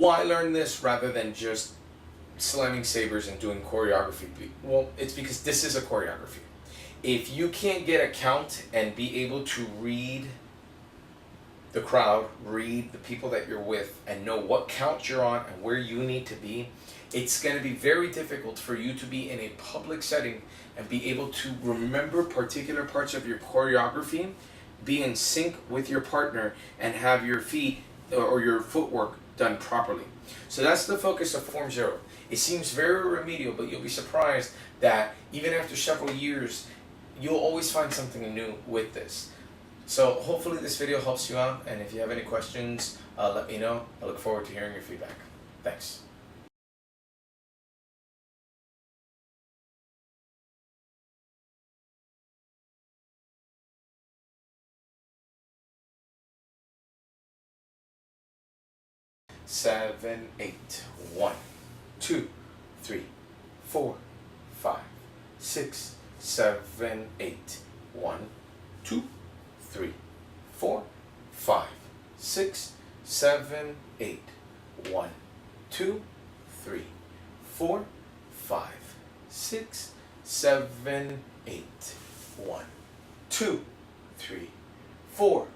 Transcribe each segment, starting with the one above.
Why learn this rather than just slamming sabers and doing choreography? Well, it's because this is a choreography. If you can't get a count and be able to read the crowd, read the people that you're with, and know what count you're on and where you need to be, it's going to be very difficult for you to be in a public setting and be able to remember particular parts of your choreography, be in sync with your partner, and have your feet or your footwork done properly. So that's the focus of Form Zero. It seems very remedial, but you'll be surprised that even after several years, you'll always find something new with this. So hopefully this video helps you out, and if you have any questions, let me know. I look forward to hearing your feedback. Thanks. Seven, eight. 1, 2, 3, 4, 5, 6, 7, 8. 1, 2, 3, 4, 5, 6, 7, 8. 1, 2, 3, 4, 5, 6, 7, 8. 1, 2, 3, 4,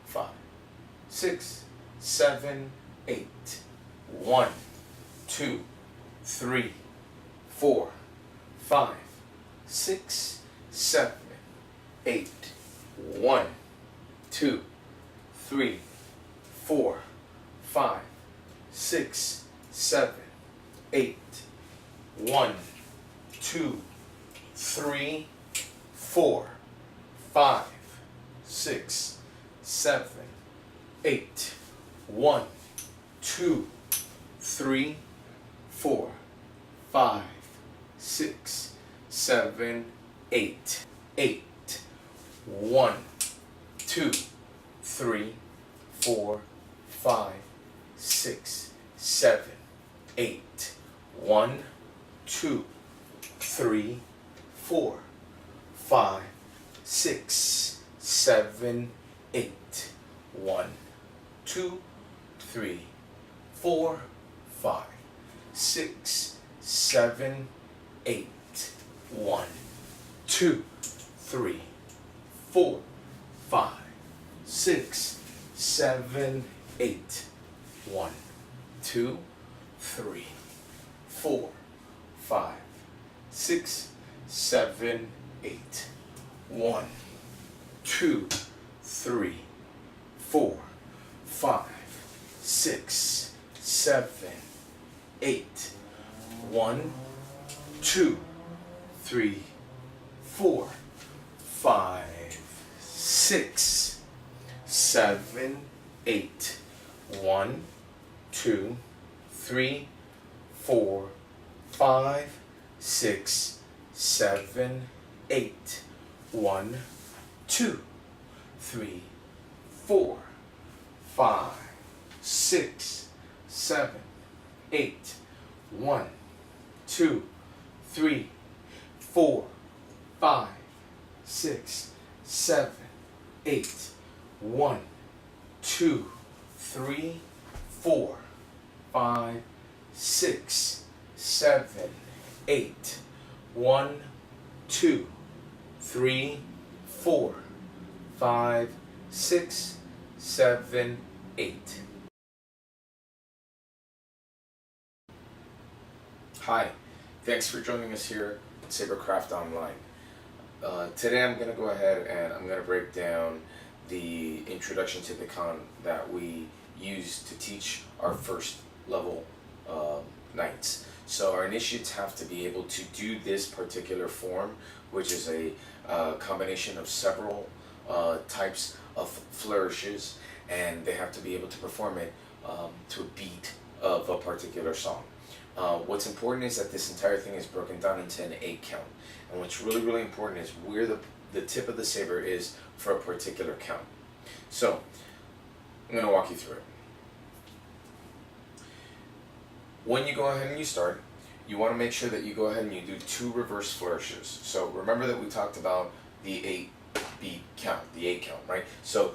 5, 6, 7, 8. 1, 2, 3, 4, 5, 6, 7, 8. 1, 2, 3, 4, 5, 6, 7, 8. 1, 2, 3, 4, 5, 6, 7, 8. 1, 2, 3, 4, 5, 6, 7, 8. 8. 1, 2, 3, 4, 5, 6, 7, 8. 1, 2, 3, 4, 5, 6, 7, 8. 1, 2, 3, 4, 5, 6, 7, 8. 1, 2, 3, 4, 5, 6, 7, 8. 1, 2, 3, 4, 5, 6, 7, 8. 1, 2, 3, 4, 5, 6, 7, 8. 1, 2, 3, 4, 5, 6, 7, 8. 1, 2, 3, 4, 5, 6, 7, 8. 1, 2, 3, 4, 5, 6, 7, 8. 1, 2, 3, 4, 5, 6, 7, 8. 1, 2, 3, 4, 5, 6, 7, 8. 1, 2, 3, 4, 5, 6, 7, 8. Hi, thanks for joining us here at Sabercraft Online. Today I'm going to go ahead and I'm going to break down the introduction to the Khan that we use to teach our first level knights. So our initiates have to be able to do this particular form, which is a combination of several types of flourishes, and they have to be able to perform it to a beat of a particular song. What's important is that this entire thing is broken down into an 8 count, and what's really, really important is where the tip of the saber is for a particular count. So I'm going to walk you through it. When you go ahead and you start, you want to make sure that you go ahead and you do 2 reverse flourishes. So remember that we talked about the 8 beat count, the 8 count, right? So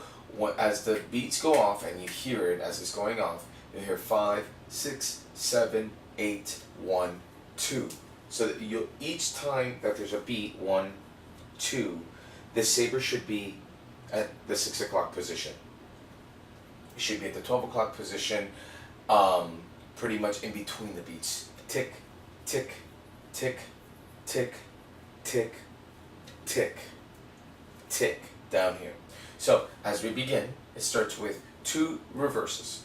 as the beats go off and you hear it as it's going off, you hear 5, 6, 7, 8, 1, 2. So that you each time that there's a beat, 1, 2, the saber should be at the 6 o'clock position. It should be at the 12 o'clock position, pretty much in between the beats. Tick, tick, tick, tick, tick, tick, tick, down here. So as we begin, it starts with 2 reverses.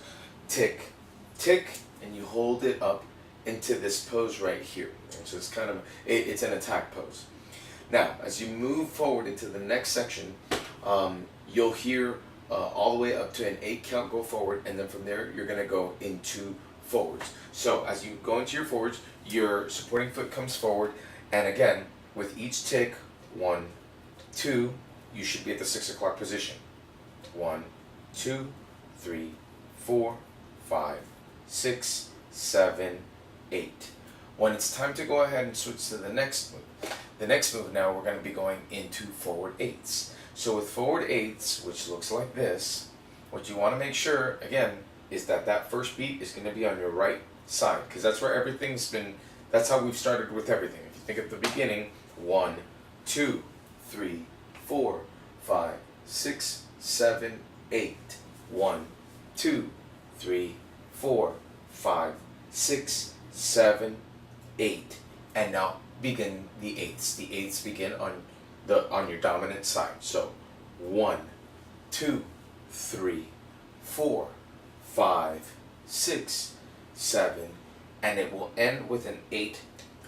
Tick, tick, and you hold it up into this pose right here. So it's kind of, it's an attack pose. Now, as you move forward into the next section, you'll hear all the way up to an 8 count go forward, and then from there you're going to go into forwards. So as you go into your forwards, your supporting foot comes forward, and again, with each tick, 1, 2, you should be at the 6 o'clock position. 1, 2, 3, 4, 5, 6, 7, 8. When it's time to go ahead and switch to the next move now, we're going to be going into forward 8s. So with forward 8s, which looks like this, what you want to make sure, again, is that that first beat is going to be on your right side, because that's where everything's been, that's how we've started with everything. If you think at the beginning, 1, 2, 3, 4, 5, 6, 7, 8. 1, 2, 3, 4, 5, 6, 7, 8. And now begin the 8s. The 8s begin on your dominant side. So 1, 2, 3, 4, 5, 6, 7, and it will end with an 8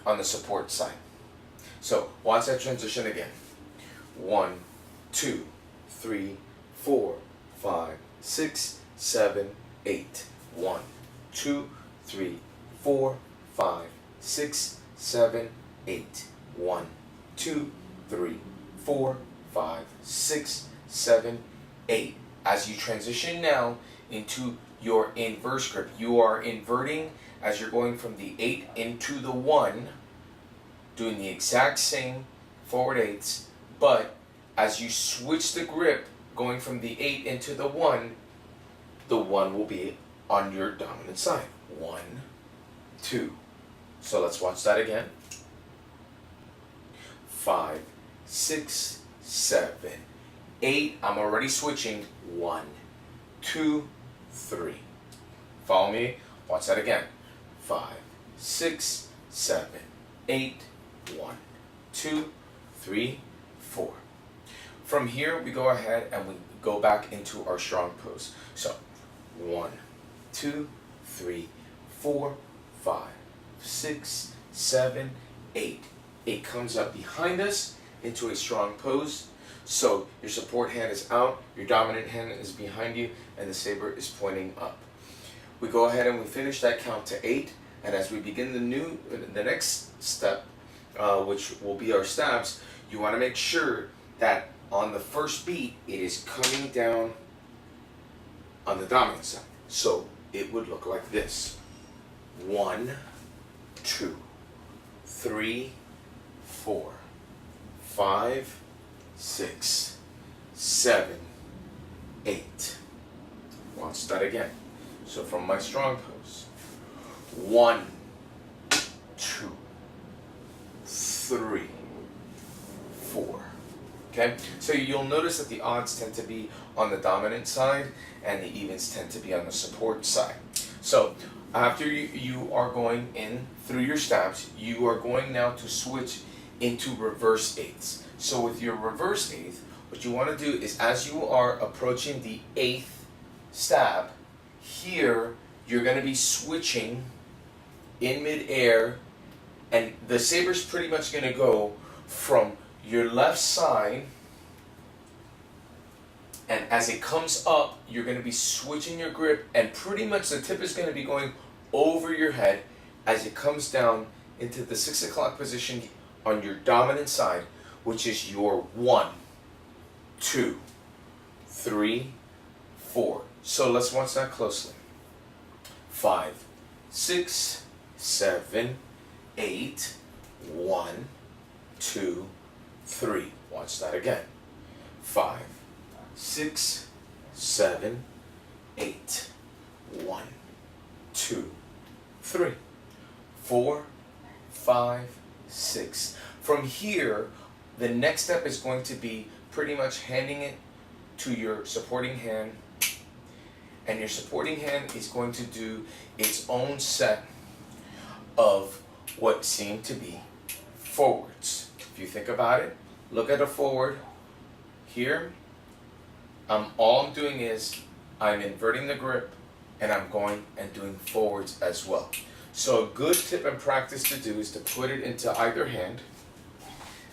on the support side. So watch that transition again. 1, 2, 3, 4, 5, 6, 7, 8. 1, 2, 3, 4, 5, 6, 7, 8. 1, 2, 3, 4, 5, 6, 7, 8. As you transition now into your inverse grip, you are inverting as you're going from the 8 into the 1, doing the exact same forward 8s, but as you switch the grip, going from the 8 into the 1 will be on your dominant side. 1, 2. So let's watch that again. 5, 6, 7, 8. I'm already switching. 1, 2, 3. Follow me. Watch that again. 5, 6, 7, 8. 1, 2, 3, 4. From here, we go ahead and we go back into our strong pose. So 1, 2, 3, 4, 5, 6, 7, 8. It comes up behind us into a strong pose. So your support hand is out, your dominant hand is behind you, and the saber is pointing up. We go ahead and we finish that count to 8, and as we begin the next step, which will be our stabs, you want to make sure that on the first beat, it is coming down on the dominant side. So it would look like this. 1, 2, 3, 4, 5, 6, 7, 8. Watch that again. So from my strong pose, 1, 2, 3, 4. Okay, so you'll notice that the odds tend to be on the dominant side and the evens tend to be on the support side. So after you are going in through your stabs, you are going now to switch into reverse 8s. So with your reverse 8th, what you want to do is as you are approaching the 8th stab, here you're going to be switching in midair, and the saber's pretty much going to go from your left side, and as it comes up, you're going to be switching your grip, and pretty much the tip is going to be going over your head as it comes down into the 6 o'clock position on your dominant side, which is your 1, 2, 3, 4. So let's watch that closely. 5, 6, 7, 8, 1, 2, 3. Watch that again. 5, 6, 7, 8, 1, 2, 3, 4, 5, 6. From here, the next step is going to be pretty much handing it to your supporting hand, and your supporting hand is going to do its own set of what seem to be forwards. If you think about it, look at a forward here. All I'm doing is I'm inverting the grip, and I'm going and doing forwards as well. So a good tip and practice to do is to put it into either hand,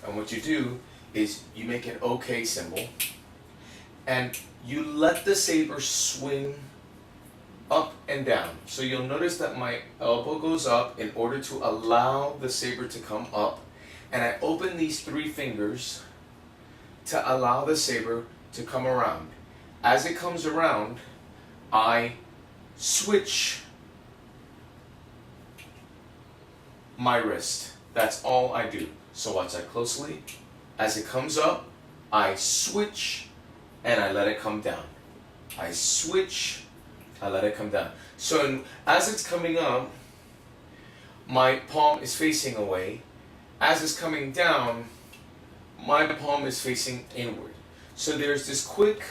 and what you do is you make an OK symbol, and you let the saber swing up and down. So you'll notice that my elbow goes up in order to allow the saber to come up, and I open these 3 fingers to allow the saber to come around. As it comes around, I switch my wrist. That's all I do. So watch that closely. As it comes up, I switch and I let it come down. I switch, I let it come down. So as it's coming up, my palm is facing away. As it's coming down, my palm is facing inward. So there's this quick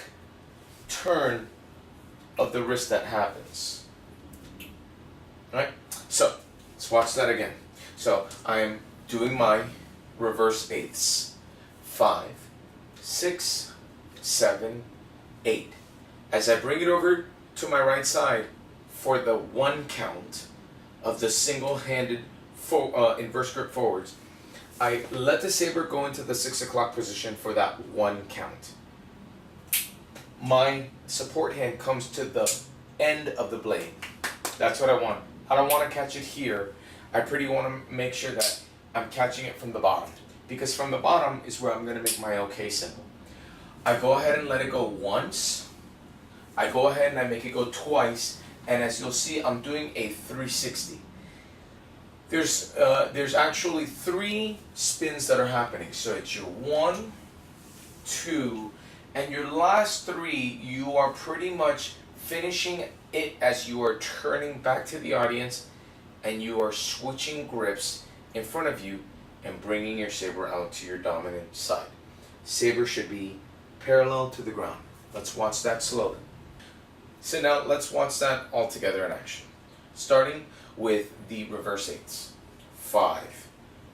turn of the wrist that happens. Alright? So let's watch that again. So I'm doing my reverse eighths. 5, 6, 7, 8. As I bring it over to my right side for the 1 count of the single-handed inverse grip forwards, I let the saber go into the 6 o'clock position for that 1 count. My support hand comes to the end of the blade. That's what I want. I don't want to catch it here. I pretty want to make sure that I'm catching it from the bottom, because from the bottom is where I'm going to make my OK symbol. I go ahead and let it go once. I go ahead and I make it go twice, and as you'll see, I'm doing a 360. There's actually 3 spins that are happening. So it's your 1, 2, and your last 3, you are pretty much finishing it as you are turning back to the audience, and you are switching grips in front of you and bringing your saber out to your dominant side. Saber should be parallel to the ground. Let's watch that slowly. So now let's watch that all together in action. Starting with the reverse eighths. 5,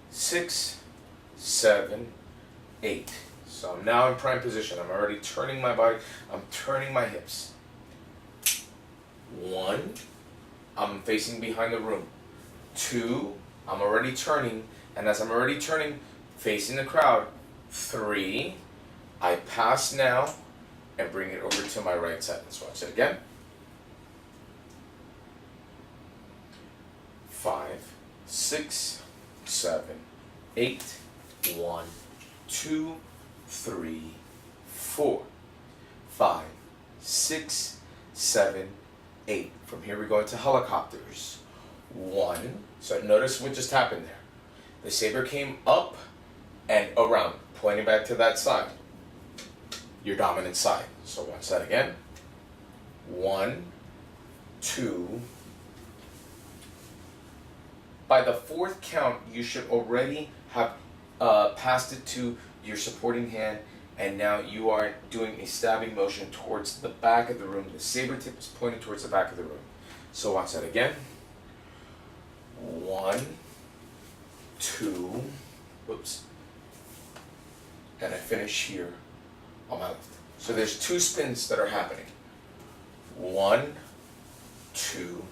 6, 7, 8. So I'm now in prime position. I'm already turning my body. I'm turning my hips. 1, I'm facing behind the room. 2, I'm already turning, and as I'm already turning, facing the crowd. 3, I pass now and bring it over to my right side. Let's watch it again. 5, 6, 7, 8, 1, 2, 3, 4, 5, 6, 7, 8. From here we go into helicopters. 1. So notice what just happened there. The saber came up and around, pointing back to that side, your dominant side. So watch that again. 1, 2. By the 4th count, you should already have passed it to your supporting hand, and now you are doing a stabbing motion towards the back of the room. The saber tip is pointing towards the back of the room. So watch that again. 1, 2, whoops, and I finish here on my left. So there's 2 spins that are happening. 1, 2,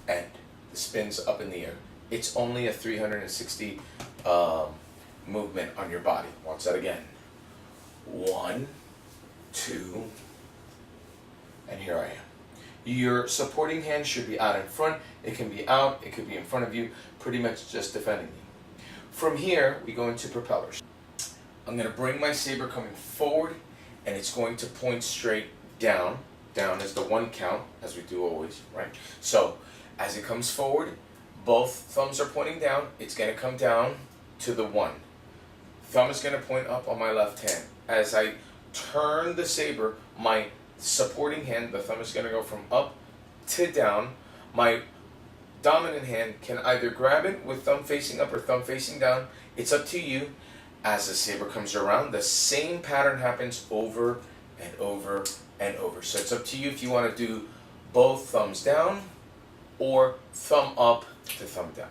and the spin's up in the air. It's only a 360 movement on your body. Watch that again. 1, 2, and here I am. Your supporting hand should be out in front. It can be out, it could be in front of you, pretty much just defending you. From here, we go into propellers. I'm going to bring my saber coming forward, and it's going to point straight down. Down is the 1 count, as we do always, right? So, as it comes forward, both thumbs are pointing down. It's going to come down to the 1. Thumb is going to point up on my left hand. As I turn the saber, my supporting hand, the thumb is going to go from up to down. My dominant hand can either grab it with thumb facing up or thumb facing down. It's up to you. As the saber comes around, the same pattern happens over and over and over. So it's up to you if you want to do both thumbs down or thumb up to thumb down.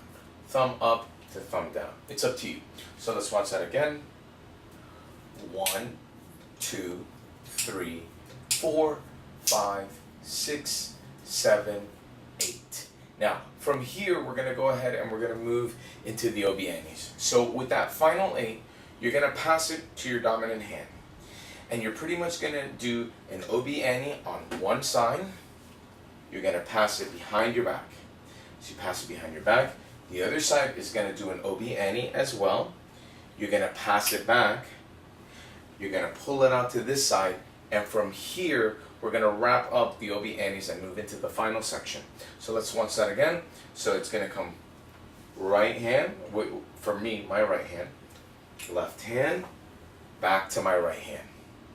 Thumb up to thumb down. It's up to you. So let's watch that again. 1, 2, 3, 4, 5, 6, 7, 8. Now, from here, we're going to go ahead and we're going to move into the obianis. So with that final 8, you're going to pass it to your dominant hand. And you're pretty much going to do an obiani on one side. You're going to pass it behind your back. So you pass it behind your back. The other side is going to do an obiani as well. You're going to pass it back. You're going to pull it out to this side. And from here, we're going to wrap up the obianis and move into the final section. So let's watch that again. So it's going to come right hand, for me, my right hand, left hand, back to my right hand.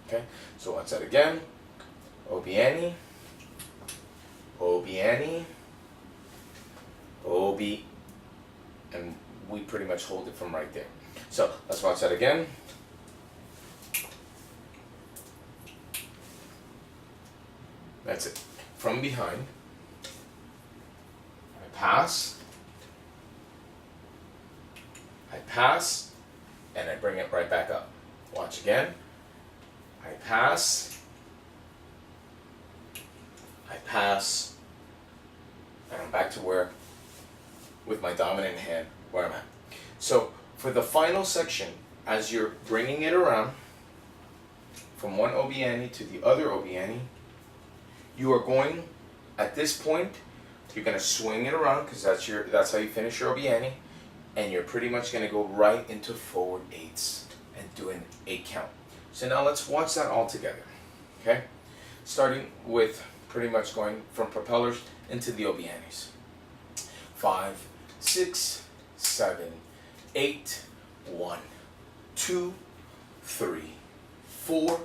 Okay, so watch that again. Obiani, obiani, obi, and we pretty much hold it from right there. So let's watch that again. That's it. From behind, I pass, and I bring it right back up. Watch again. I pass, and I'm back to where, with my dominant hand, where I'm at. So for the final section, as you're bringing it around, from one obiani to the other obiani, you are going, at this point, you're going to swing it around, because that's how you finish your obiani, and you're pretty much going to go right into forward 8s and do an 8 count. So now let's watch that all together, okay? Starting with pretty much going from propellers into the obianis. 5, 6, 7, 8, 1, 2, 3, 4,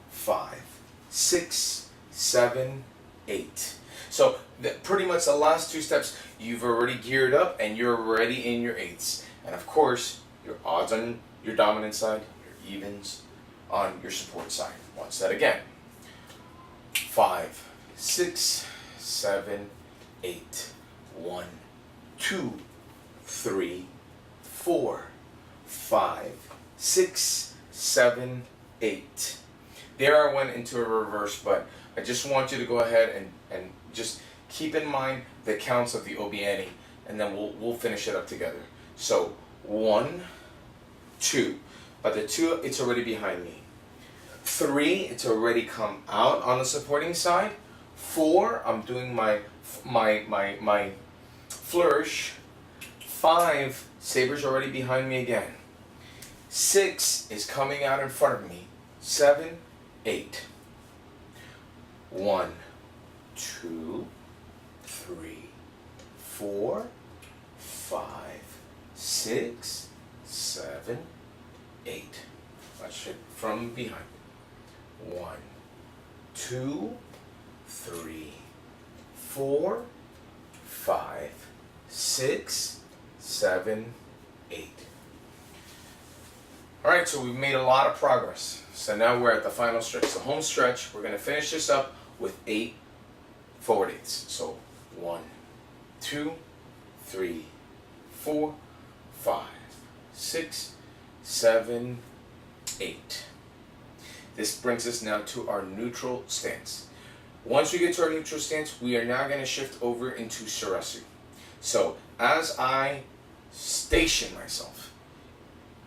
5, 6, 7, 8. So pretty much the last 2 steps, you've already geared up and you're already in your 8s. And of course, your odds on your dominant side, your evens on your support side. Watch that again. 5, 6, 7, 8. 1, 2, 3, 4, 5, 6, 7, 8. There I went into a reverse, but I just want you to go ahead and just keep in mind the counts of the obiani, and then we'll finish it up together. So 1, 2. By the 2, it's already behind me. 3, it's already come out on the supporting side. 4, I'm doing my flourish. 5, saber's already behind me again. 6 is coming out in front of me. 7, 8. 1, 2, 3, 4, 5, 6, 7, 8. Watch it from behind. 1, 2, 3, 4, 5, 6, 7, 8. Alright, so we've made a lot of progress. So now we're at the final stretch, the home stretch. We're going to finish this up with 8 forward 8s. So 1, 2, 3, 4, 5, 6, 7, 8. This brings us now to our neutral stance. Once we get to our neutral stance, we are now going to shift over into Surasu. So as I station myself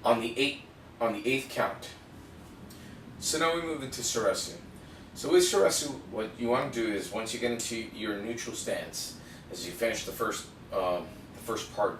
on the 8th count, so now we move into Surasu. So with Surasu, what you want to do is once you get into your neutral stance, as you finish the first part,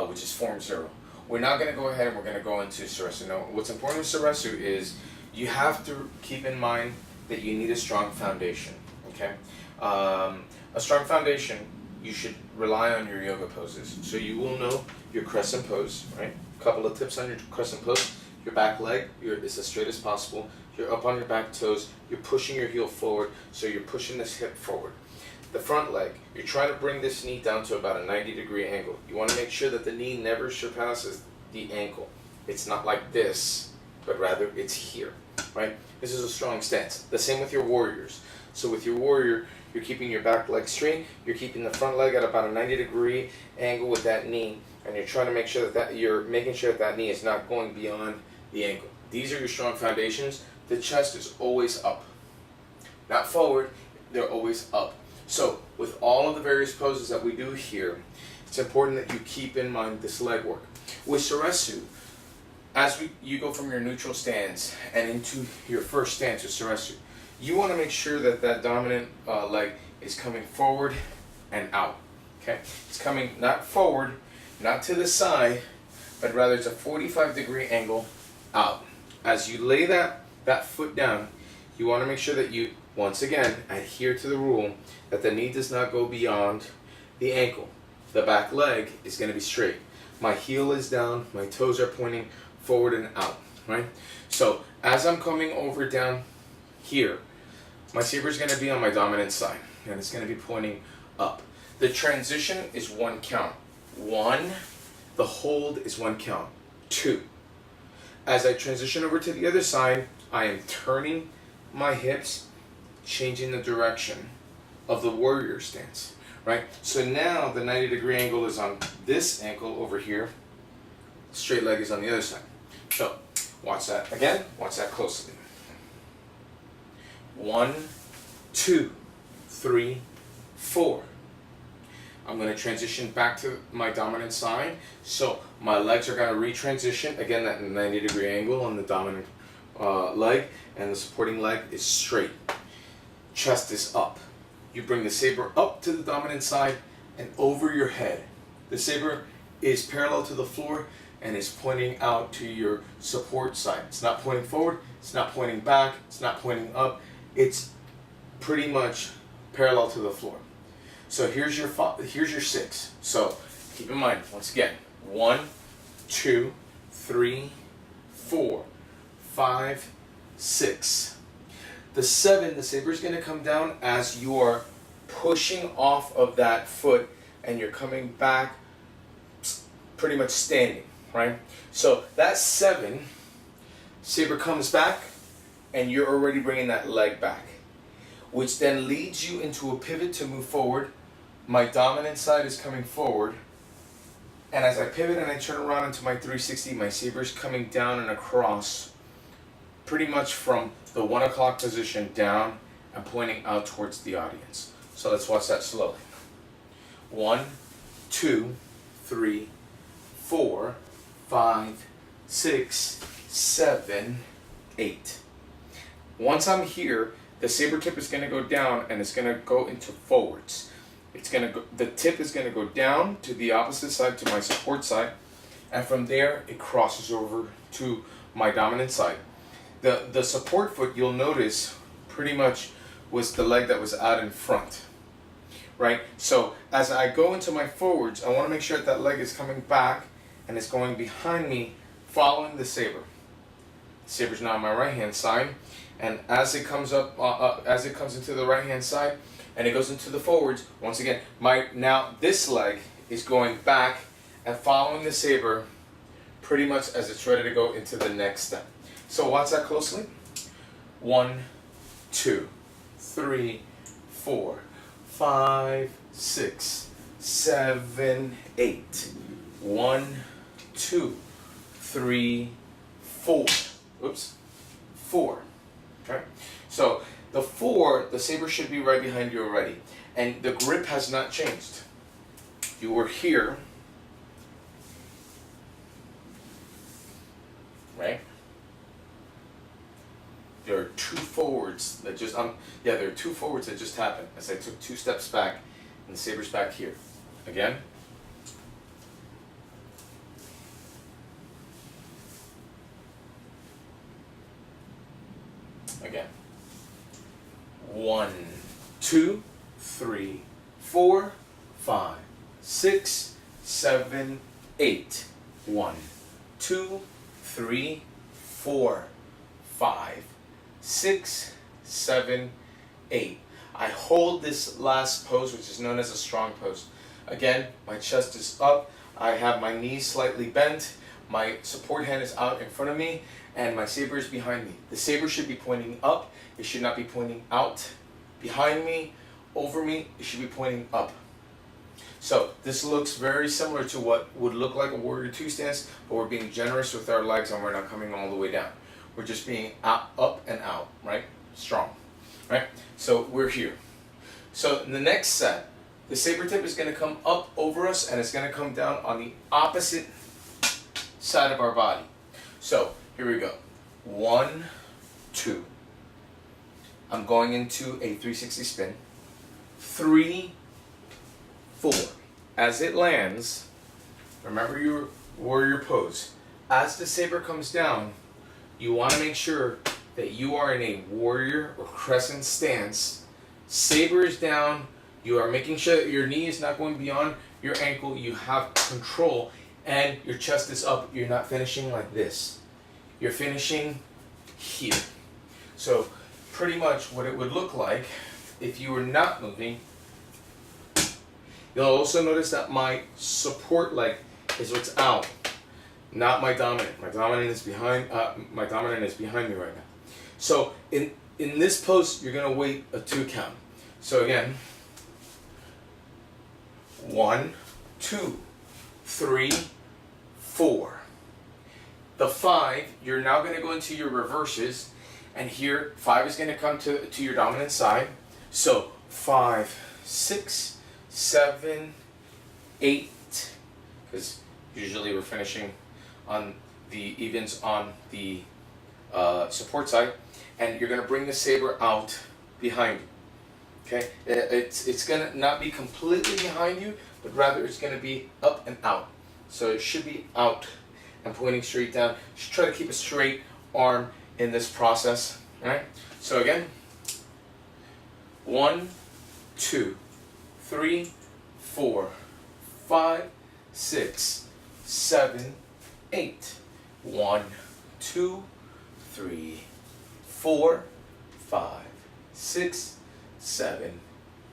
which is form 0, we're now going to go ahead and we're going to go into Surasu. Now, what's important with Surasu is you have to keep in mind that you need a strong foundation. Okay, a strong foundation. You should rely on your yoga poses. So you will know your crescent pose, right? A couple of tips on your crescent pose. Your back leg is as straight as possible. You're up on your back toes. You're pushing your heel forward, so you're pushing this hip forward. the front leg, you're trying to bring this knee down to about a 90-degree angle. You want to make sure that the knee never surpasses the ankle. It's not like this, but rather it's here, right? This is a strong stance. The same with your warriors. So with your warrior, you're keeping your back leg straight, you're keeping the front leg at about a 90-degree angle with that knee, and you're trying to make sure that you're making sure that knee is not going beyond the ankle. These are your strong foundations. The chest is always up. Not forward, they're always up. So with all of the various poses that we do here, it's important that you keep in mind this leg work. With Soresu, as you go from your neutral stance and into your first stance with Soresu, you want to make sure that that dominant leg is coming forward and out. Okay, it's coming not forward, not to the side, but rather it's a 45-degree angle out. As you lay that foot down, you want to make sure that you, once again, adhere to the rule that the knee does not go beyond the ankle. The back leg is going to be straight. My heel is down, my toes are pointing forward and out, right? So as I'm coming over down here, my saber is going to be on my dominant side, and it's going to be pointing up. The transition is 1 count. 1, the hold is 1 count. 2. As I transition over to the other side, I am turning my hips, changing the direction of the warrior stance, right? So now the 90-degree angle is on this ankle over here. Straight leg is on the other side. So watch that again. Watch that closely. 1, 2, 3, 4. I'm going to transition back to my dominant side. So my legs are going to retransition. Again, that 90-degree angle on the dominant leg, and the supporting leg is straight. Chest is up. You bring the saber up to the dominant side and over your head. The saber is parallel to the floor and is pointing out to your support side. It's not pointing forward, it's not pointing back, it's not pointing up. It's pretty much parallel to the floor. So here's your 6. So keep in mind, once again, 1, 2, 3, 4, 5, 6. The 7, the saber is going to come down as you are pushing off of that foot and you're coming back pretty much standing, right? So that 7, saber comes back and you're already bringing that leg back, which then leads you into a pivot to move forward. My dominant side is coming forward, and as I pivot and I turn around into my 360, my saber is coming down and across, pretty much from the 1 o'clock position down and pointing out towards the audience. So let's watch that slowly. 1, 2, 3, 4, 5, 6, 7, 8. Once I'm here, the saber tip is going to go down and it's going to go into forwards. It's going to go, the tip is going to go down to the opposite side, to my support side, and from there it crosses over to my dominant side. The support foot, you'll notice, pretty much was the leg that was out in front, right? So as I go into my forwards, I want to make sure that leg is coming back and it's going behind me, following the saber. The saber's now on my right hand side, and as it comes up, as it comes into the right hand side, and it goes into the forwards, once again, now this leg is going back and following the saber pretty much as it's ready to go into the next step. So watch that closely. 1, 2, 3, 4, 5, 6, 7, 8. 1, 2, 3, 4. Oops. 4. Okay. So the 4, the saber should be right behind you already. And the grip has not changed. You were here. Right? There are 2 forwards that just there are 2 forwards that just happened as I took 2 steps back and the saber's back here. Again. Again. 1, 2, 3, 4, 5, 6, 7, 8. 1, 2, 3, 4, 5, 6, 7, 8. I hold this last pose, which is known as a strong pose. Again, my chest is up, I have my knees slightly bent, my support hand is out in front of me, and my saber is behind me. The saber should be pointing up, it should not be pointing out. Behind me, over me, it should be pointing up. So this looks very similar to what would look like a Warrior Two stance, but we're being generous with our legs and we're not coming all the way down. We're just being up and out, right? Strong, right? So we're here. So in the next set, the saber tip is going to come up over us and it's going to come down on the opposite side of our body. So here we go. 1, 2. I'm going into a 360 spin. 3, 4. As it lands, remember your warrior pose. As the saber comes down, you want to make sure that you are in a warrior or crescent stance. Saber is down. You are making sure that your knee is not going beyond your ankle. You have control and your chest is up. You're not finishing like this. You're finishing here. So pretty much what it would look like if you were not moving. You'll also notice that my support leg is what's out, not my dominant. My dominant is behind. My dominant is behind me right now. So in this pose, you're gonna wait a 2 count. So again, 1, 2, 3, 4. The 5, you're now gonna go into your reverses, and here 5 is gonna come to your dominant side. So 5, 6. 7, 8, because usually we're finishing on the evens on the support side, and you're going to bring the saber out behind you. Okay, it's going to not be completely behind you, but rather it's going to be up and out. So it should be out and pointing straight down. Just try to keep a straight arm in this process. All right. So again, 1, 2. 3, 4, 5, 6, 7, 8. 1, 2, 3, 4, 5, 6, 7,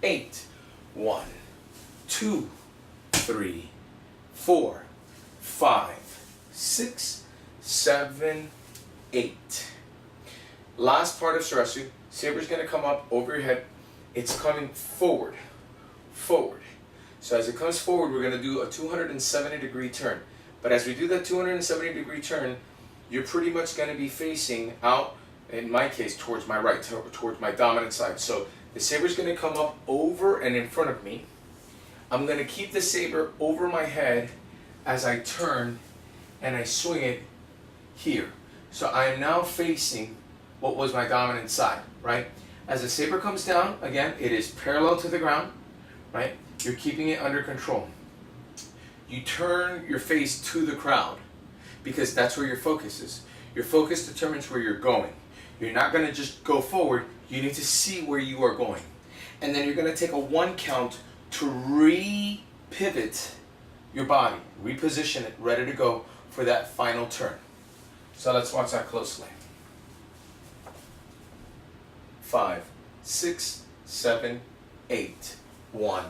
8. 1, 2, 3, 4, 5, 6, 7, 8. Last part of Surasu, saber's going to come up over your head. It's coming forward. So as it comes forward, we're going to do a 270-degree turn. But as we do that 270-degree turn, you're pretty much going to be facing out, in my case, towards my right, towards my dominant side. So the saber is going to come up over and in front of me. I'm going to keep the saber over my head as I turn and I swing it here. So I am now facing what was my dominant side, right? As the saber comes down, again, it is parallel to the ground. Right? You're keeping it under control. You turn your face to the crowd because that's where your focus is. Your focus determines where you're going. You're not going to just go forward. You need to see where you are going. And then you're going to take a 1 count to re-pivot your body, reposition it, ready to go for that final turn. So let's watch that closely. 5, 6, 7, 8. 1,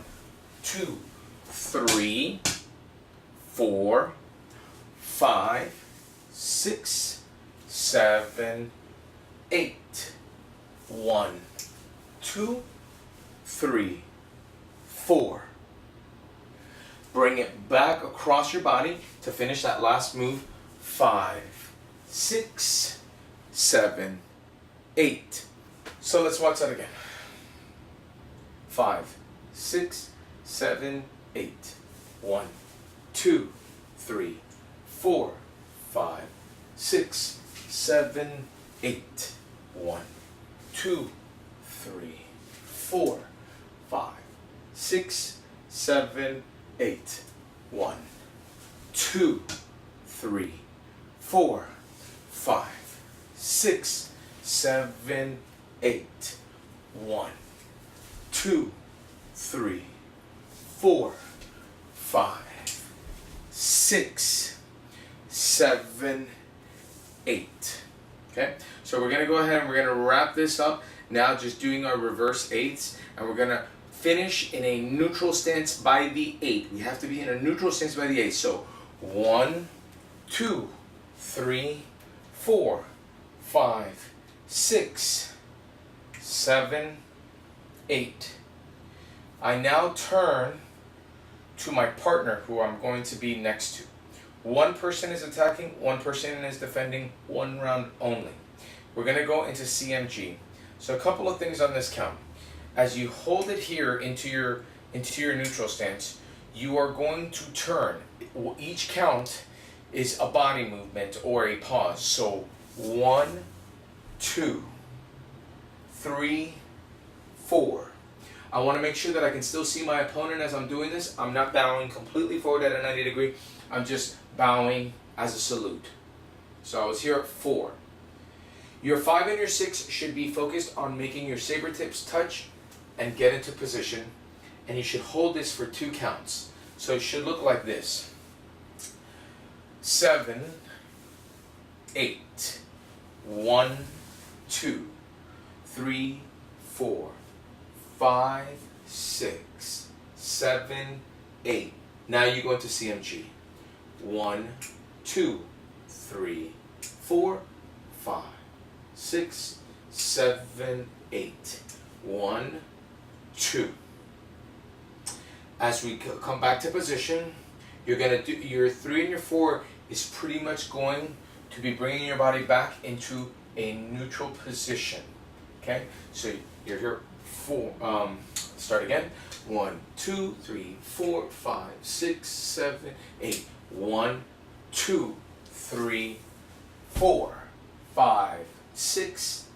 2, 3, 4, 5, 6, 7, 8. 1, 2, 3, 4. Bring it back across your body to finish that last move. 5, 6, 7, 8. So let's watch that again. 5, 6, 7, 8. 1, 2, 3, 4, 5, 6, 7, 8. 1, 2, 3, 4, 5, 6, 7, 8. 1, 2, 3, 4, 5, 6, 7, 8. 1, 2, 3, 4, 5, 6, 7, 8. Okay, so we're going to go ahead and we're going to wrap this up. Now just doing our reverse eights, and we're gonna finish in a neutral stance by the 8. We have to be in a neutral stance by the 8. So 1, 2, 3, 4, 5, 6, 7, 8. I now turn to my partner who I'm going to be next to. One person is attacking, one person is defending, one round only. We're going to go into CMG. So a couple of things on this count. As you hold it here into your neutral stance, you are going to turn. Each count is a body movement or a pause. So 1, 2, 3, 4. I want to make sure that I can still see my opponent as I'm doing this. I'm not bowing completely forward at a 90 degree. I'm just bowing as a salute. So I was here at 4. Your 5 and your 6 should be focused on making your saber tips touch and get into position. And you should hold this for 2 counts. So it should look like this. 7, 8. 1, 2, 3, 4, 5, 6, 7, 8. Now you go into CMG. 1, 2, 3, 4, 5, 6, 7, 8. 1, 2. As we come back to position, you're going to do your 3 and your 4 is pretty much going to be bringing your body back into a neutral position. Okay? So you're here 4. Start again. 1, 2, 3, 4, 5, 6, 7, 8. 1, 2, 3, 4, 5, 6,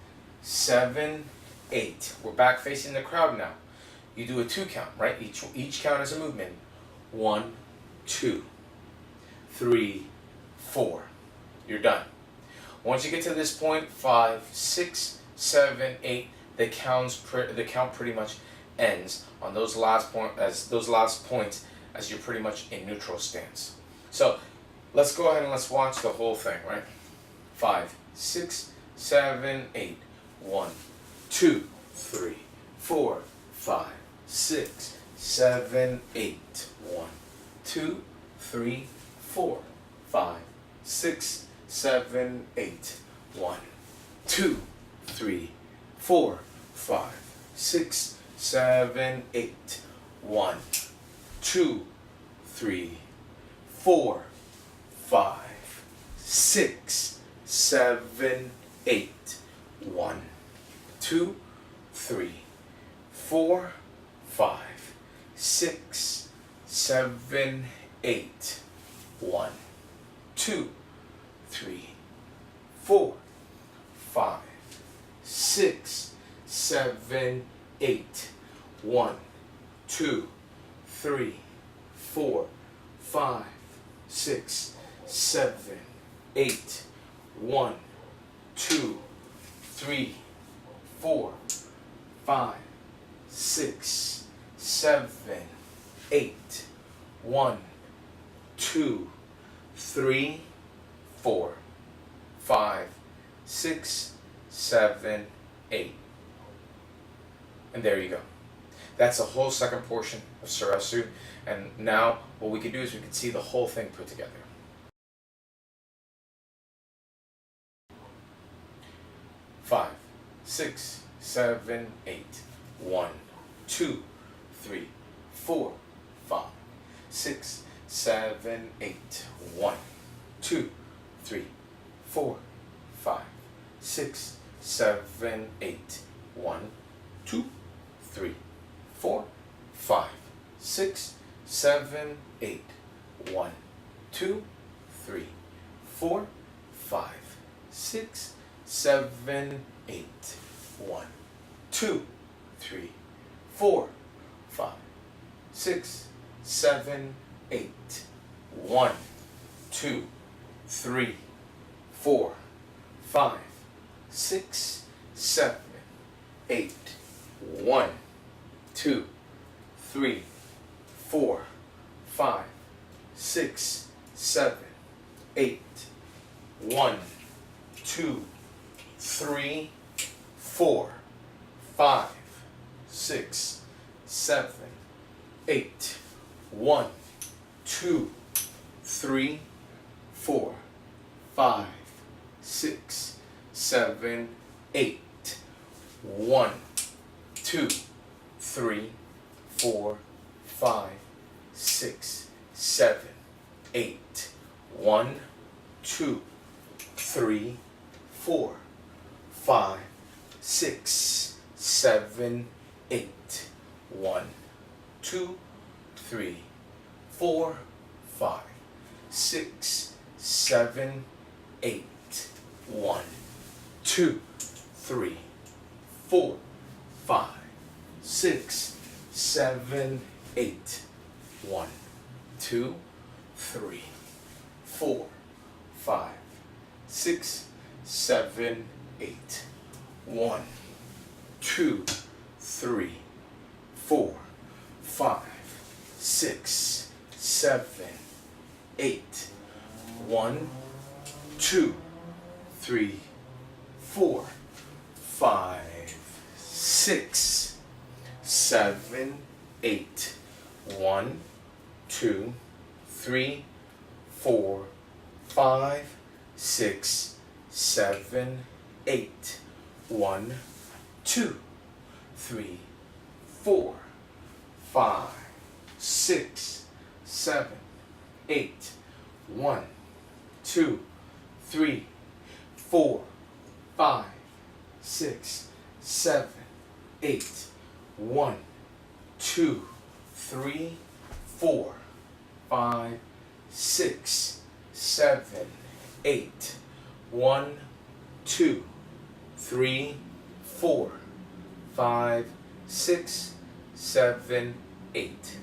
7, 8. We're back facing the crowd now. You do a 2 count, right? Each count is a movement. 1, 2, 3, 4. You're done. Once you get to this point, 5, 6, 7, 8, the count pretty much ends on those last points as you're pretty much in neutral stance. So let's go ahead and let's watch the whole thing, right? 5, 6, 7, 8. 1, 2, 3, 4, 5, 6, 7, 8. 1, 2, 3, 4, 5, 6, 7, 8. 1, 2, 3, 4, 5, 6, 7, 8. 1, 2, 3, 4, 5, 6, 7, 8. 1, 2, 3, 4, 5, 6, 7, 8. 1, 2, 3, 4, 5, 6, 7, 8. 1, 2, 3, 4, 5, 6, 7, 8. 1, 2, 3, 4, 5, 6, 7, 8. 1, 2, 3, 4, 5, 6, 7, 8. And there you go. That's the whole second portion of Sarasu. And now what we can do is we can see the whole thing put together. 5, 6, 7, 8. 1, 2, 3, 4, 5, 6, 7, 8. 1, 2, 3, 4, 5, 6, 7, 8. 1, 2, 3, 4, 5, 6, 7, 8. 1, 2, 3, 4, 5, 6, 7, 8. 1, 2, 3, 4, 5, 6, 7, 8. 1, 2, 3, 4, 5, 6, 7, 8. 1, 2, 3, 4, 5, 6, 7, 8. 1, 2, 3, 4, 5, 6, 7, 8. 1, 2, 3, 4, 5, 6, 7, 8. 1, 2, 3, 4, 5, 6, 7, 8. 1, 2, 3, 4, 5, 6, 7, 8. 1, 2, 3, 4, 5, 6, 7, 8. 1, 2, 3, 4, 5, 6, 7, 8. 1, 2, 3, 4, 5, 6, 7, 8. 1, 2, 3, 4, 5, 6, 7, 8. 1, 2, 3, 4, 5, 6, 7, 8. 1, 2, 3, 4, 5, 6, 7, 8. 1, 2, 3, 4, 5, 6, 7, 8. 1, 2, 3, 4, 5, 6, 7, 8. 1, 2, 3, 4, 5, 6, 7, 8. 1, 2, 3, 4, 5, 6, 7, 8.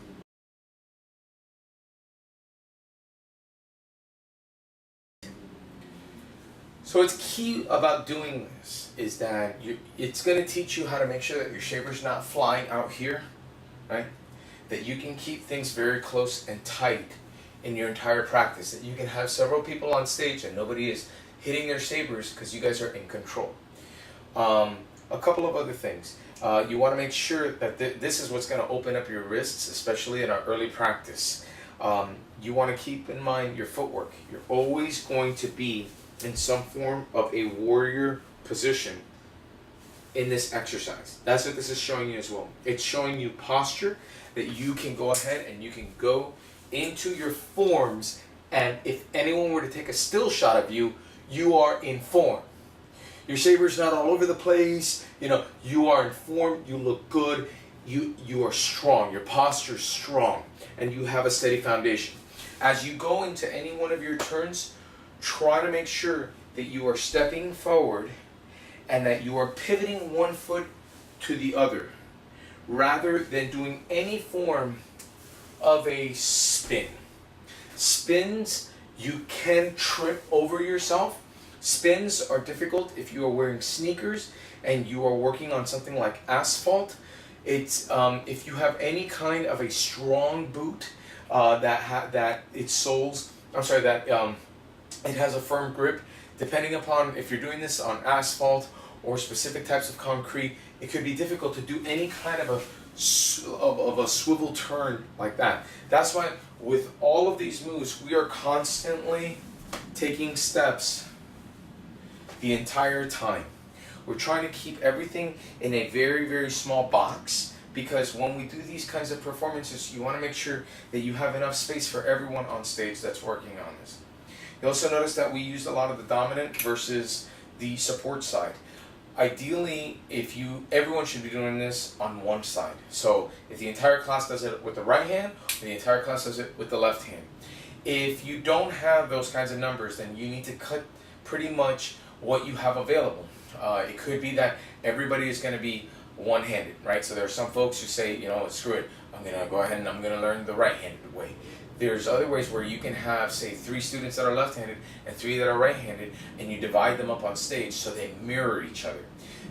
So what's key about doing this is that it's going to teach you how to make sure that your shaver's not flying out here, right? That you can keep things very close and tight in your entire practice. That you can have several people on stage and nobody is hitting their sabers because you guys are in control. A couple of other things. You want to make sure that this is what's going to open up your wrists, especially in our early practice. You want to keep in mind your footwork. You're always going to be in some form of a warrior position in this exercise. That's what this is showing you as well. It's showing you posture, that you can go ahead and you can go into your forms, and if anyone were to take a still shot of you, you are in form. Your saber's not all over the place, you are in form, you look good, you are strong, your posture's strong, and you have a steady foundation. As you go into any one of your turns, try to make sure that you are stepping forward and that you are pivoting one foot to the other rather than doing any form of a spin. Spins, you can trip over yourself. Spins are difficult if you are wearing sneakers and you are working on something like asphalt. It's if you have any kind of a strong boot that it has a firm grip. Depending upon if you're doing this on asphalt or specific types of concrete, it could be difficult to do any kind of a swivel turn like that. That's why with all of these moves, we are constantly taking steps the entire time. We're trying to keep everything in a very, very small box, because when we do these kinds of performances, you want to make sure that you have enough space for everyone on stage that's working on this. You also notice that we used a lot of the dominant versus the support side. Ideally, everyone should be doing this on one side. So if the entire class does it with the right hand, or the entire class does it with the left hand. If you don't have those kinds of numbers, then you need to cut pretty much what you have available. It could be that everybody is going to be one-handed, right? So there are some folks who say, screw it, I'm going to go ahead and I'm going to learn the right-handed way. There's other ways where you can have, say, 3 students that are left-handed and 3 that are right-handed, and you divide them up on stage so they mirror each other.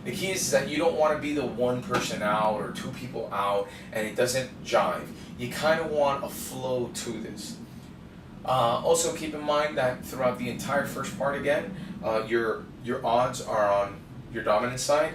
The key is that you don't want to be the one person out or 2 people out and it doesn't jive. You kind of want a flow to this. Also keep in mind that throughout the entire first part again, your odds are on your dominant side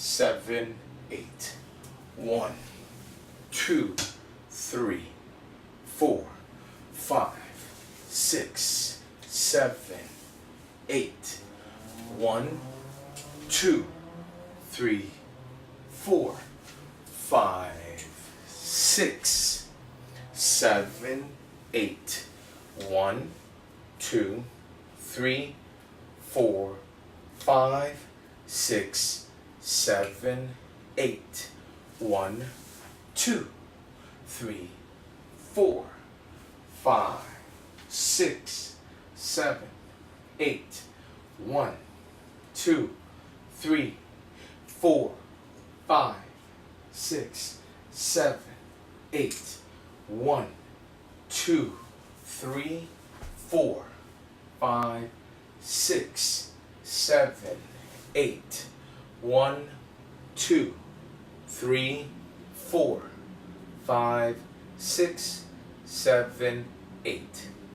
7, 8. 1, 2, 3, 4, 5, 6, 7, 8. 1, 2, 3, 4, 5, 6, 7, 8. 1, 2, 3, 4, 5, 6, 7, 8. 1, 2, 3, 4, 5, 6, 7, 8. 1, 2, 3, 4, 5, 6, 7, 8. 1, 2, 3, 4, 5, 6, 7, 8. 1, 2, 3, 4, 5, 6, 7, 8.